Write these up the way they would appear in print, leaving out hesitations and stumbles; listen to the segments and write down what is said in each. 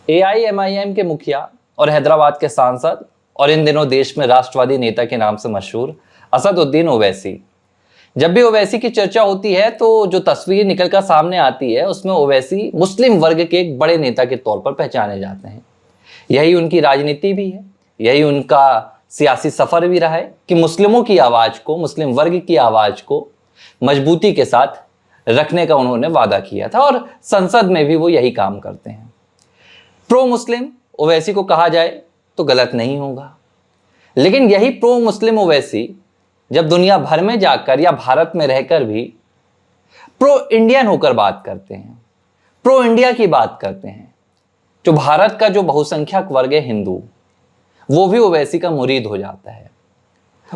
AIMIM के मुखिया और हैदराबाद के सांसद और इन दिनों देश में राष्ट्रवादी नेता के नाम से मशहूर असदुद्दीन ओवैसी, जब भी ओवैसी की चर्चा होती है तो जो तस्वीर निकलकर सामने आती है उसमें ओवैसी मुस्लिम वर्ग के एक बड़े नेता के तौर पर पहचाने जाते हैं। यही उनकी राजनीति भी है, यही उनका सियासी सफर भी रहा है कि मुस्लिमों की आवाज को, मुस्लिम वर्ग की आवाज को मजबूती के साथ रखने का उन्होंने वादा किया था और संसद में भी वो यही काम करते हैं। प्रो मुस्लिम ओवैसी को कहा जाए तो गलत नहीं होगा, लेकिन यही प्रो मुस्लिम ओवैसी जब दुनिया भर में जाकर या भारत में रहकर भी प्रो इंडियन होकर बात करते हैं, प्रो इंडिया की बात करते हैं, जो भारत का जो बहुसंख्यक वर्ग है हिंदू, वो भी ओवैसी का मुरीद हो जाता है।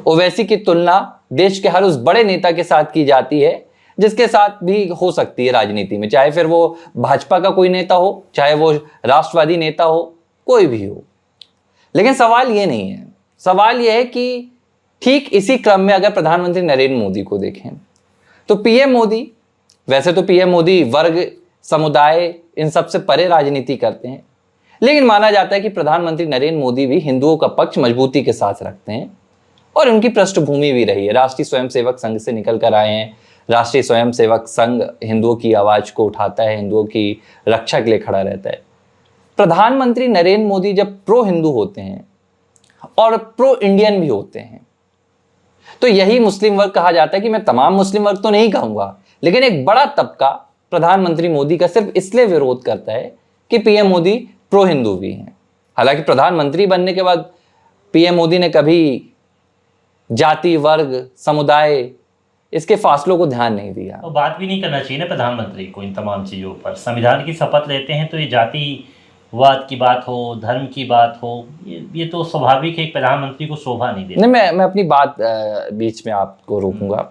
ओवैसी की तुलना देश के हर उस बड़े नेता के साथ की जाती है जिसके साथ भी हो सकती है राजनीति में, चाहे फिर वो भाजपा का कोई नेता हो, चाहे वो राष्ट्रवादी नेता हो, कोई भी हो। लेकिन सवाल ये नहीं है, सवाल ये है कि ठीक इसी क्रम में अगर प्रधानमंत्री नरेंद्र मोदी को देखें तो पीएम मोदी, वैसे तो पीएम मोदी वर्ग, समुदाय, इन सबसे परे राजनीति करते हैं, लेकिन माना जाता है कि प्रधानमंत्री नरेंद्र मोदी भी हिंदुओं का पक्ष मजबूती के साथ रखते हैं और उनकी पृष्ठभूमि भी रही है। राष्ट्रीय स्वयंसेवक संघ से निकल कर आए हैं। राष्ट्रीय स्वयंसेवक संघ हिंदुओं की आवाज को उठाता है, हिंदुओं की रक्षा के लिए खड़ा रहता है। प्रधानमंत्री नरेंद्र मोदी जब प्रो हिंदू होते हैं और प्रो इंडियन भी होते हैं तो यही मुस्लिम वर्ग कहा जाता है कि मैं तमाम मुस्लिम वर्ग तो नहीं कहूंगा, लेकिन एक बड़ा तबका प्रधानमंत्री मोदी का सिर्फ इसलिए विरोध करता है कि पीएम मोदी प्रो हिंदू भी हैं। हालांकि प्रधानमंत्री बनने के बाद पीएम मोदी ने कभी जाति, वर्ग, समुदाय, इसके फासलों को ध्यान नहीं दिया। तो बात भी नहीं करना चाहिए ना प्रधानमंत्री को इन तमाम चीज़ों पर। संविधान की शपथ लेते हैं तो ये जातिवाद की बात हो, धर्म की बात हो, ये तो स्वाभाविक है, प्रधानमंत्री को शोभा नहीं देता। नहीं, मैं अपनी बात बीच में आपको रोकूंगा।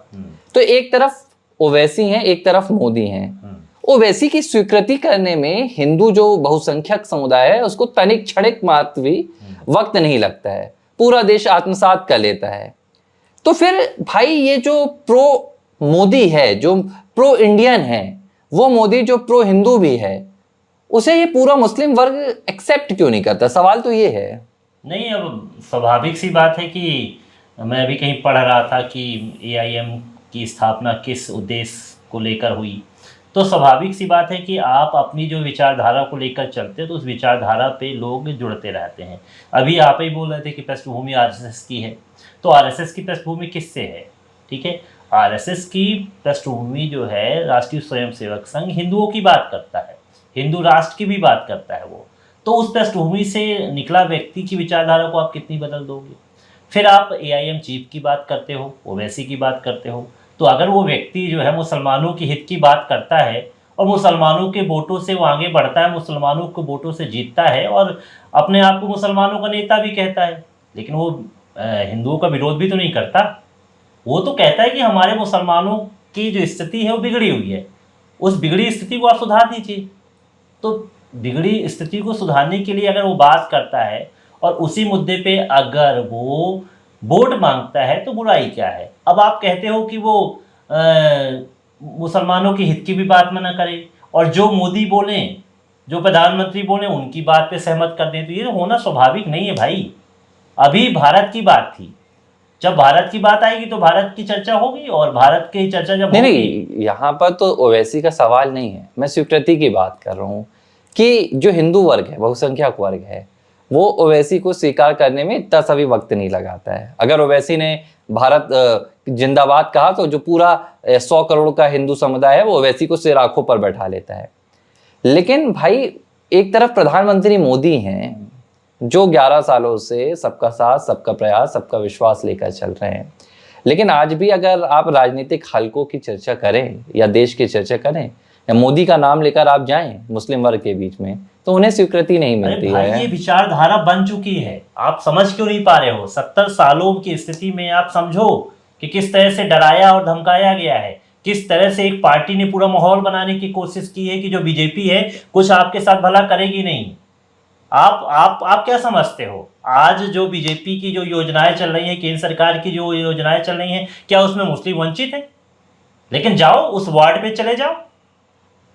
तो एक तरफ ओवैसी हैं, एक तरफ मोदी हैं। ओवैसी की स्वीकृति करने में हिंदू जो बहुसंख्यक समुदाय है उसको तनिक क्षणिक मात्र भी वक्त नहीं लगता है, पूरा देश आत्मसात कर लेता है। तो फिर भाई ये जो प्रो मोदी है, जो प्रो इंडियन है, वो मोदी जो प्रो हिंदू भी है, उसे ये पूरा मुस्लिम वर्ग एक्सेप्ट क्यों नहीं करता? सवाल तो ये है। नहीं, अब स्वाभाविक सी बात है कि मैं अभी कहीं पढ़ रहा था कि एआईएम की स्थापना किस उद्देश्य को लेकर हुई। तो स्वाभाविक सी बात है कि आप अपनी जो विचारधारा को लेकर चलते हैं तो उस विचारधारा पे लोग जुड़ते रहते हैं। अभी आप ही बोल रहे थे कि पृष्ठभूमि आरएसएस की है, तो आरएसएस की पृष्ठभूमि किससे है? ठीक है, आरएसएस की पृष्ठभूमि जो है राष्ट्रीय स्वयंसेवक संघ हिंदुओं की बात करता है, हिंदू राष्ट्र की भी बात करता है वो। तो उस पृष्ठभूमि से निकला व्यक्ति की विचारधारा को आप कितनी बदल दोगे? फिर आप एआईएम चीफ की बात करते हो, ओवैसी की बात करते हो, तो अगर वो व्यक्ति जो है मुसलमानों की हित की बात करता है और मुसलमानों के वोटों से वो आगे बढ़ता है, मुसलमानों के वोटों से जीतता है और अपने आप को मुसलमानों का नेता भी कहता है, लेकिन वो हिंदुओं का विरोध भी तो नहीं करता। वो तो कहता है कि हमारे मुसलमानों की जो स्थिति है वो बिगड़ी हुई है, उस बिगड़ी स्थिति को आप सुधार दीजिए। तो बिगड़ी स्थिति को सुधारने के लिए अगर वो बात करता है और उसी मुद्दे पे अगर वो वोट मांगता है तो बुराई क्या है? अब आप कहते हो कि वो मुसलमानों की हित की भी बात में ना करे और जो मोदी बोले, जो प्रधानमंत्री बोले, उनकी बात पे सहमत कर दें, तो ये होना स्वाभाविक नहीं है भाई। अभी भारत की बात थी, जब भारत की बात आएगी तो भारत की चर्चा होगी और भारत की चर्चा जब नहीं, यहाँ पर तो ओवैसी का सवाल नहीं है, मैं स्वीकृति की बात कर रहा हूँ कि जो हिंदू वर्ग है, बहुसंख्यक वर्ग है, वो ओवैसी को स्वीकार करने में इतना सा भी वक्त नहीं लगाता है। अगर ओवैसी ने भारत जिंदाबाद कहा तो जो पूरा 100 करोड़ का हिंदू समुदाय है वो ओवैसी को सिर आंखों पर बैठा लेता है। लेकिन भाई एक तरफ प्रधानमंत्री मोदी हैं जो 11 सालों से सबका साथ, सबका प्रयास, सबका विश्वास लेकर चल रहे हैं, लेकिन आज भी अगर आप राजनीतिक हलकों की चर्चा करें या देश की चर्चा करें या मोदी का नाम लेकर आप जाएं मुस्लिम वर्ग के बीच में तो उन्हें स्वीकृति नहीं मिलती है। ये विचारधारा बन चुकी है, आप समझ क्यों नहीं पा रहे हो? 70 सालों की स्थिति में आप समझो कि किस तरह से डराया और धमकाया गया है, किस तरह से एक पार्टी ने पूरा माहौल बनाने की कोशिश की है कि जो बीजेपी है कुछ आपके साथ भला करेगी नहीं। आप क्या समझते हो? आज जो बीजेपी की जो योजनाएं चल रही हैं, केंद्र सरकार की जो योजनाएं चल रही हैं, क्या उसमें मुस्लिम वंचित है? लेकिन जाओ उस वार्ड पे चले जाओ,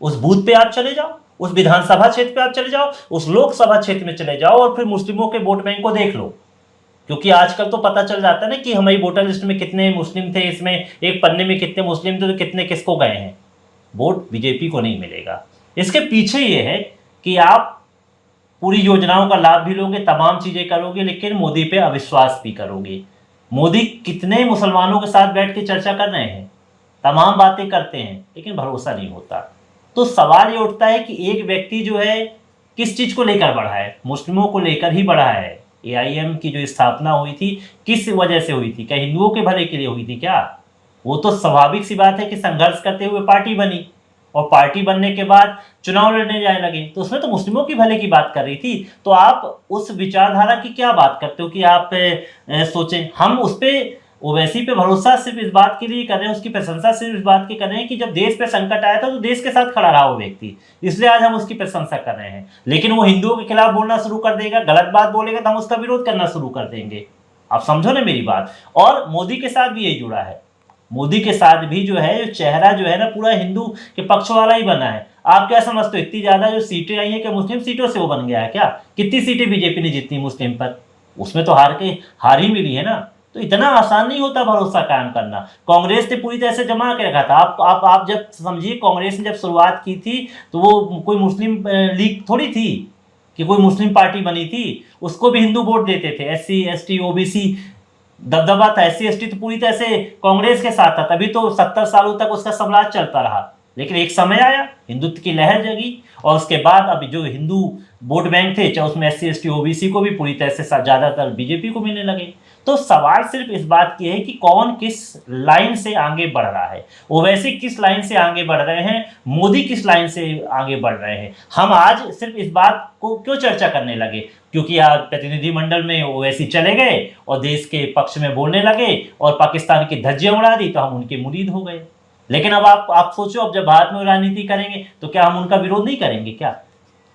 उस बूथ पे आप चले जाओ, उस विधानसभा क्षेत्र पे आप चले जाओ, उस लोकसभा क्षेत्र में चले जाओ और फिर मुस्लिमों के वोट बैंक को देख लो। क्योंकि आजकल तो पता चल जाता है ना कि हमारी वोटर लिस्ट में कितने मुस्लिम थे, इसमें एक पन्ने में कितने मुस्लिम थे, तो कितने किसको गए हैं। वोट बीजेपी को नहीं मिलेगा। इसके पीछे ये है कि आप पूरी योजनाओं का लाभ भी लोगे, तमाम चीज़ें करोगे, लेकिन मोदी पे अविश्वास भी करोगे। मोदी कितने मुसलमानों के साथ बैठ के चर्चा कर रहे हैं, तमाम बातें करते हैं, लेकिन भरोसा नहीं होता। तो सवाल ये उठता है कि एक व्यक्ति जो है किस चीज़ को लेकर बढ़ा है, मुस्लिमों को लेकर ही बढ़ा है। एआईएम की जो स्थापना हुई थी किस वजह से हुई थी? क्या हिंदुओं के भले के लिए हुई थी क्या? वो तो स्वाभाविक सी बात है कि संघर्ष करते हुए पार्टी बनी, और पार्टी बनने के बाद चुनाव लड़ने जाने लगे, तो उसमें तो मुस्लिमों की भले की बात कर रही थी। तो आप उस विचारधारा की क्या बात करते हो कि आप सोचें? हम उस पर ओवैसी पे भरोसा सिर्फ इस बात के लिए कर रहे हैं, उसकी प्रशंसा सिर्फ इस बात की कर रहे हैं कि जब देश पे संकट आया था तो देश के साथ खड़ा रहा वो व्यक्ति, इसलिए आज हम उसकी प्रशंसा कर रहे हैं। लेकिन वो हिंदुओं के खिलाफ बोलना शुरू कर देगा, गलत बात बोलेगा तो हम उसका विरोध करना शुरू कर देंगे। आप समझो ना मेरी बात। और मोदी के साथ भी यही जुड़ा है। मोदी के साथ भी जो है, जो चेहरा जो है ना, पूरा हिंदू के पक्ष वाला ही बना है। आप क्या समझते हो, इतनी ज्यादा जो सीटें आई हैं क्या मुस्लिम सीटों से वो बन गया है क्या? कितनी सीटें बीजेपी ने जीती मुस्लिम पर? उसमें तो हार ही मिली है ना। तो इतना आसान नहीं होता भरोसा कायम करना। कांग्रेस ने पूरी तरह से जमा के रखा था। आप जब समझिए, कांग्रेस ने जब शुरुआत की थी तो वो कोई मुस्लिम लीग थोड़ी थी कि कोई मुस्लिम पार्टी बनी थी। उसको भी हिंदू वोट देते थे, SC ST OBC दबदबा था। SC ST तो पूरी तरह से कांग्रेस के साथ था, तभी तो 70 सालों तक उसका साम्राज्य चलता रहा। लेकिन एक समय आया, हिंदुत्व की लहर जगी, और उसके बाद अभी जो हिंदू वोट बैंक थे, चाहे उसमें SC ST OBC को भी पूरी तरह से ज़्यादातर बीजेपी को मिलने लगे। तो सवाल सिर्फ इस बात की है कि कौन किस लाइन से आगे बढ़ रहा है। ओवैसी किस लाइन से आगे बढ़ रहे हैं, मोदी किस लाइन से आगे बढ़ रहे हैं। हम आज सिर्फ इस बात को क्यों चर्चा करने लगे? क्योंकि आज प्रतिनिधिमंडल में ओवैसी चले गए और देश के पक्ष में बोलने लगे और पाकिस्तान की धज्जियां उड़ा दी, तो हम उनके मुरीद हो गए। लेकिन अब आप सोचो, अब जब भारत में राजनीति करेंगे तो क्या हम उनका विरोध नहीं करेंगे क्या?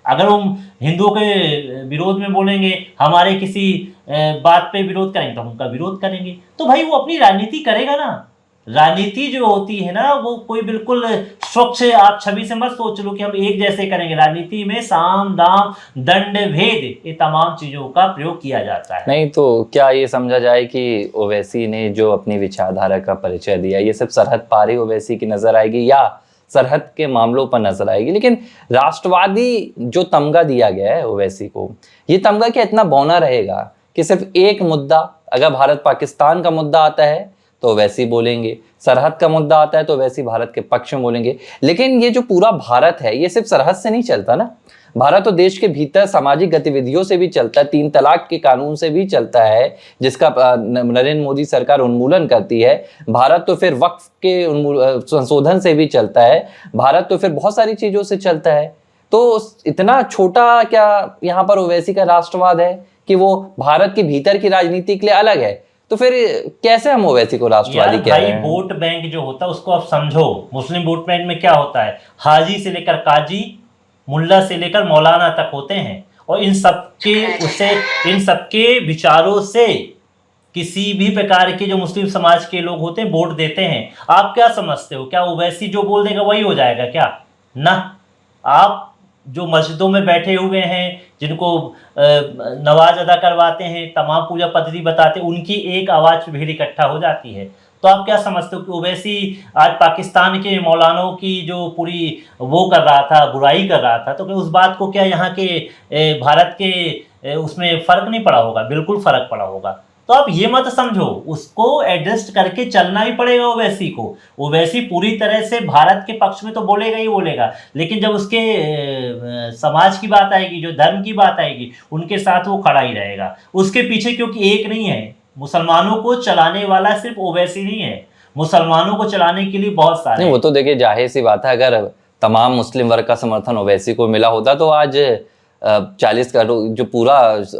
अगर हम हिंदुओं के विरोध में बोलेंगे, हमारे किसी बात पे विरोध करेंगे, तो हम उनका विरोध करेंगे। तो भाई वो अपनी राजनीति करेगा ना। राजनीति जो होती है ना, वो कोई बिल्कुल स्वच्छ आप छवि से मत सोच लो कि हम एक जैसे करेंगे। राजनीति में साम दाम दंड भेद, ये तमाम चीजों का प्रयोग किया जाता है। नहीं तो क्या ये समझा जाए कि ओवैसी ने जो अपनी विचारधारा का परिचय दिया, ये सिर्फ सरहद पार ही ओवैसी की नजर आएगी या सरहद के मामलों पर नजर आएगी? लेकिन राष्ट्रवादी जो तमगा दिया गया है ओवैसी को, ये तमगा क्या इतना बौना रहेगा कि सिर्फ एक मुद्दा, अगर भारत पाकिस्तान का मुद्दा आता है तो वैसे ही बोलेंगे, सरहद का मुद्दा आता है तो वैसे ही भारत के पक्ष में बोलेंगे। लेकिन ये जो पूरा भारत है, ये सिर्फ सरहद से नहीं चलता ना। भारत तो देश के भीतर सामाजिक गतिविधियों से भी चलता है, 3 तलाक के कानून से भी चलता है, जिसका नरेंद्र मोदी सरकार उन्मूलन करती है। भारत तो फिर वक्फ के संशोधन से भी चलता है। भारत तो फिर बहुत सारी चीजों से चलता है। तो इतना छोटा क्या यहाँ पर ओवैसी का राष्ट्रवाद है कि वो भारत के भीतर की राजनीति के लिए अलग है? तो फिर कैसे हम ओवैसी को राष्ट्रवादी कह रहे हैं? वोट बैंक जो होता है उसको आप समझो। मुस्लिम वोट बैंक में क्या होता है, हाजी से लेकर काजी, मुल्ला से लेकर मौलाना तक होते हैं, और इन सबके विचारों से किसी भी प्रकार के जो मुस्लिम समाज के लोग होते हैं वोट देते हैं। आप क्या समझते हो, क्या ओवैसी जो बोल देगा वही हो जाएगा क्या? ना। आप जो मस्जिदों में बैठे हुए हैं, जिनको नमाज अदा करवाते हैं, तमाम पूजा पद्धति बताते हैं, उनकी एक आवाज़ भीड़ इकट्ठा हो जाती है। तो आप क्या समझते हो कि ओवैसी आज पाकिस्तान के मौलानों की जो पूरी वो कर रहा था, बुराई कर रहा था, तो क्या उस बात को क्या यहाँ के भारत के उसमें फ़र्क नहीं पड़ा होगा? बिल्कुल फ़र्क पड़ा होगा। तो आप ये मत समझो, उसको एडजस्ट करके चलना ही पड़ेगा ओवैसी को। ओवैसी पूरी तरह से भारत के पक्ष में तो बोलेगा ही बोलेगा, लेकिन जब उसके समाज की बात आएगी, जो धर्म की बात आएगी, उनके साथ वो खड़ा ही रहेगा। उसके पीछे क्योंकि एक नहीं है, मुसलमानों को चलाने वाला सिर्फ ओवैसी नहीं है, मुसलमानों को चलाने के लिए बहुत सारे। नहीं, वो तो देखिए जाहिर सी बात है, अगर तमाम मुस्लिम वर्ग का समर्थन ओवैसी को मिला होता तो आज 40 करोड़ जो पूरा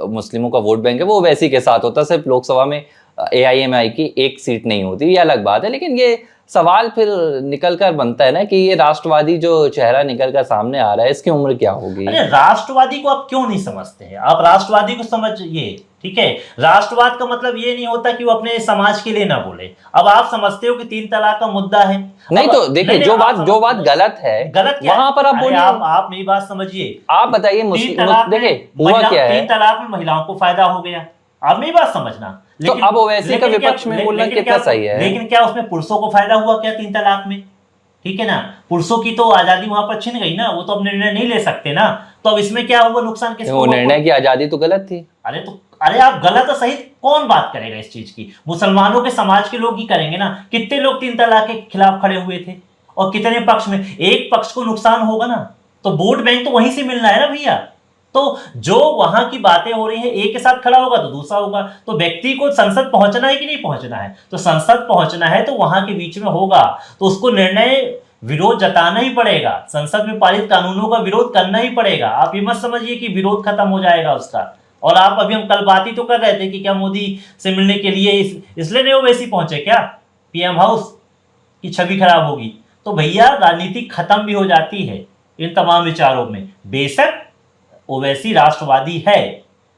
मुस्लिमों का वोट बैंक है वो ओवैसी के साथ होता। सिर्फ लोकसभा में AIMI की एक सीट नहीं होती, ये अलग बात है। लेकिन ये सवाल फिर निकल कर बनता है ना कि ये राष्ट्रवादी जो चेहरा निकल कर सामने आ रहा है, इसकी उम्र क्या होगी? अरे राष्ट्रवादी को आप क्यों नहीं समझते हैं? आप राष्ट्रवादी को समझिए, ठीक है। राष्ट्रवाद का मतलब ये नहीं होता कि वो अपने समाज के लिए ना बोले। अब आप समझते हो कि 3 तलाक का मुद्दा है, नहीं अब तो देखिए, नहीं, जो आप बात समझ- गलत है, गलत क्या वहां है? पर आप अरे बोलिए। आप मेरी बात समझिए। आप बताइए, देखिए हुआ क्या है। 3 तलाक में महिलाओं को फायदा हो गया, आप मेरी बात समझना। तो अब ओवैसी का विपक्ष में बोलना कितना सही है? लेकिन क्या उसमें पुरुषों को फायदा हुआ क्या 3 तलाक में? ठीक है ना, पुरुषों की तो आजादी वहां पर छिन गई ना, वो तो अब निर्णय नहीं ले सकते ना। तो अब इसमें क्या हुआ, नुकसान किसको वो हुआ? निर्णय की आजादी तो गलत थी। अरे आप गलत तो सही, कौन बात करेगा इस चीज की? मुसलमानों के समाज के लोग ही करेंगे ना। कितने लोग 3 तलाक के खिलाफ खड़े हुए थे और कितने पक्ष में? एक पक्ष को नुकसान होगा ना, तो वोट बैंक तो वहीं से मिलना है ना भैया। तो जो वहां की बातें हो रही है, एक के साथ खड़ा होगा तो दूसरा होगा। तो व्यक्ति को संसद पहुंचना है कि नहीं पहुंचना है? तो संसद पहुंचना है तो वहां के बीच में होगा, तो उसको निर्णय विरोध जताना ही पड़ेगा। संसद में पारित कानूनों का विरोध करना ही पड़ेगा। आप ये मत समझिए कि विरोध खत्म हो जाएगा उसका। और आप अभी हम कल बात ही तो कर रहे थे कि क्या मोदी से मिलने के लिए इसलिए नहीं ओवैसी पहुंचे क्या? पीएम हाउस की छवि खराब होगी। तो भैया राजनीति खत्म भी हो जाती है इन तमाम विचारों में। बेशक ओवैसी राष्ट्रवादी है,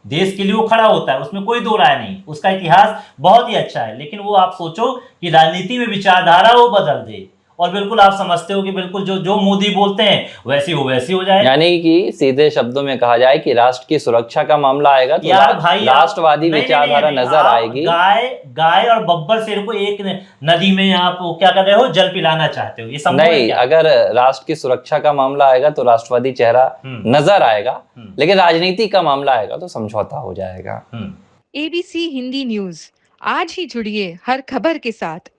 देश के लिए वो खड़ा होता है, उसमें कोई दो राय नहीं, उसका इतिहास बहुत ही अच्छा है। लेकिन वो आप सोचो कि राजनीति में विचारधारा वो बदल दे और बिल्कुल आप समझते हो कि बिल्कुल जो जो मोदी बोलते हैं वैसी हो जाए। यानी कि सीधे शब्दों में कहा जाए कि राष्ट्र की सुरक्षा का मामला आएगा तो यार भाई राष्ट्रवादी विचारधारा नजर आएगी। गाय और बब्बर शेर को एक नदी में आप क्या कर रहे हो, जल पिलाना चाहते हो, ये संभव है नहीं, क्या? अगर राष्ट्र की सुरक्षा का मामला आएगा तो राष्ट्रवादी चेहरा नजर आएगा, लेकिन राजनीति का मामला आएगा तो समझौता हो जाएगा। ABC हिंदी न्यूज, आज ही जुड़िए हर खबर के साथ।